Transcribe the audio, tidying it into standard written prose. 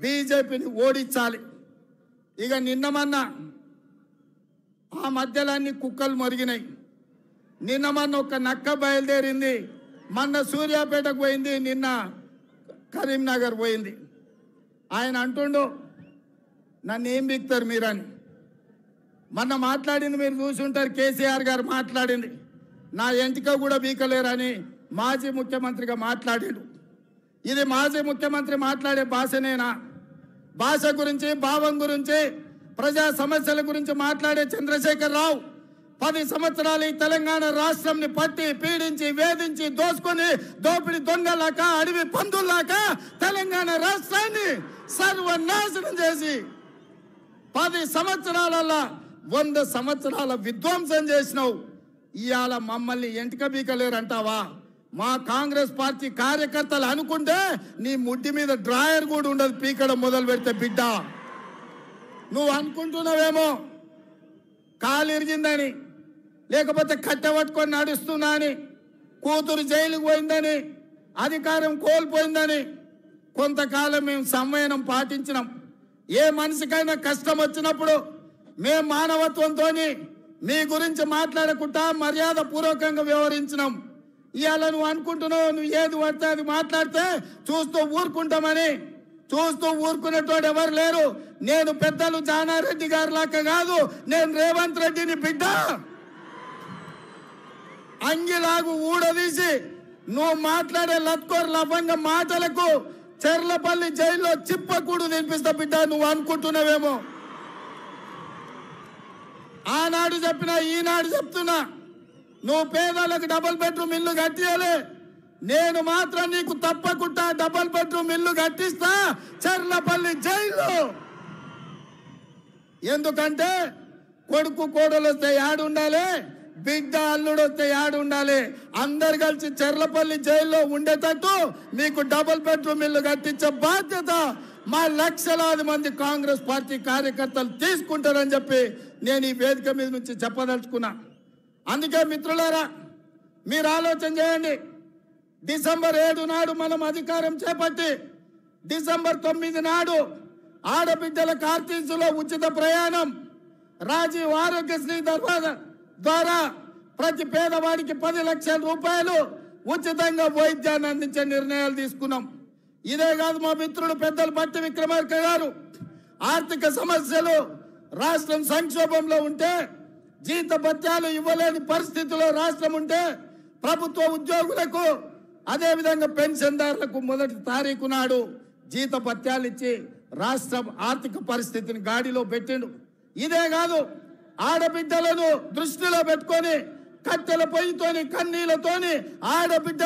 బీజేపీని ఓడించాలి. ఇక నిన్నమన్నా ఆ మధ్యలన్నీ కుక్కలు మరిగినాయి. నిన్నమన్న ఒక నక్క బయలుదేరింది, మొన్న సూర్యాపేటకు పోయింది, నిన్న కరీంనగర్ పోయింది. ఆయన అంటుండు నన్ను ఏం బిక్తారు మీరని. మొన్న మాట్లాడింది మీరు చూసుంటారు, కేసీఆర్ గారు మాట్లాడింది, నా ఎంటిక కూడా బీకలేరని మాజీ ముఖ్యమంత్రిగా మాట్లాడాడు. ఇది మాజీ ముఖ్యమంత్రి మాట్లాడే భాషనేనా? భాష గురించి, భావం గురించి, ప్రజా సమస్యల గురించి మాట్లాడే చంద్రశేఖర్ రావు 10 సంవత్సరాలు ఈ తెలంగాణ రాష్ట్రంని పట్టి పీడించి వేధించి దోసుకొని దోపిడి దొంగలాక అడవి పందుల్లాక తెలంగాణ రాష్ట్రాన్ని సర్వనాశనం చేసి 10 సంవత్సరాలలో 100 సంవత్సరాల విధ్వంసం చేసినావు. ఇవాళ మమ్మల్ని ఎంటిక బీకలేరంటావా? మా కాంగ్రెస్ పార్టీ కార్యకర్తలు అనుకుంటే నీ ముడ్డి మీద డ్రాయర్ కూడా ఉండదు పీకడం మొదలు పెడితే. బిడ్డ నువ్వు అనుకుంటున్నావేమో కాలు ఇరిగిందని, లేకపోతే కట్టెపట్టుకొని నడుస్తున్నా అని, కూతురు జైలుకు పోయిందని, అధికారం కోల్పోయిందని కొంతకాలం మేము సంయమనం పాటించినాం. ఏ మనిషికైనా కష్టం వచ్చినప్పుడు మేము మానవత్వంతో మీ గురించి మాట్లాడకుండా మర్యాద పూర్వకంగా వ్యవహరించినాం. ఇవాళ నువ్వు అనుకుంటున్నావు నువ్వు ఏది పడితే అది మాట్లాడితే చూస్తూ ఊరుకుంటామని. చూస్తూ ఊరుకునేటోడు ఎవరు లేరు. నేను పెద్దలు జానారెడ్డి గారి లాగా కాదు, నేను రేవంత్ రెడ్డిని బిడ్డ. అంగిలాగు ఊడదీసి నువ్వు మాట్లాడే లత్కోర్ లవంగ మాటలకు చెర్లపల్లి జైల్లో చిప్పకూడు తినిపిస్తా బిడ్డ. నువ్వు అనుకుంటున్నావేమో. ఆనాడు చెప్పినా ఈనాడు చెప్తున్నా, నువ్వు పేదలకు డబుల్ బెడ్రూమ్ ఇల్లు కట్టియాలి. నేను మాత్రం నీకు తప్పకుండా డబుల్ బెడ్రూమ్ ఇల్లు కట్టిస్తా చెర్లపల్లి జైల్లో. ఎందుకంటే కొడుకు కోడలు వస్తే యాడు ఉండాలి, బిడ్డ అల్లుడు వస్తే యాడు ఉండాలి. అందరు కలిసి చెర్లపల్లి జైల్లో ఉండేటట్టు మీకు డబుల్ బెడ్రూమ్ ఇల్లు కట్టించే బాధ్యత మా లక్షలాది మంది కాంగ్రెస్ పార్టీ కార్యకర్తలు తీసుకుంటారని చెప్పి నేను ఈ వేదిక మీద నుంచి చెప్పదలుచుకున్నా. అందుకే మిత్రులారా, మీరు ఆలోచన చేయండి. డిసెంబర్ 7 నాడు మనం అధికారం చేపట్టి డిసెంబర్ 9 నాడు ఆడబిడ్డల ఆర్టీసీలో ఉచిత ప్రయాణం, రాజీవ్ ఆరోగ్యశ్రీ ద్వారా ప్రతి పేదవాడికి 10 లక్షల రూపాయలు ఉచితంగా వైద్యాన్ని అందించే నిర్ణయాలు తీసుకున్నాం. ఇదే కాదు, మా మిత్రుడు పెద్దలు పట్టి విక్రమార్క గారు ఆర్థిక సమస్యలు, రాష్ట్రం సంక్షోభంలో ఉంటే, జీతభత్యాలు ఇవ్వలేని పరిస్థితిలో రాష్ట్రం ఉంటే ప్రభుత్వ ఉద్యోగులకు అదేవిధంగా పెన్షన్దారులకు 1వ తారీఖు నాడు జీతభత్యాలు ఇచ్చి రాష్ట్ర ఆర్థిక పరిస్థితిని గాడిలో పెట్టిండు. ఇదే కాదు, ఆడబిడ్డలను దృష్టిలో పెట్టుకొని కట్టెల పొయ్యితోని కన్నీళ్లతోని ఆడబిడ్డ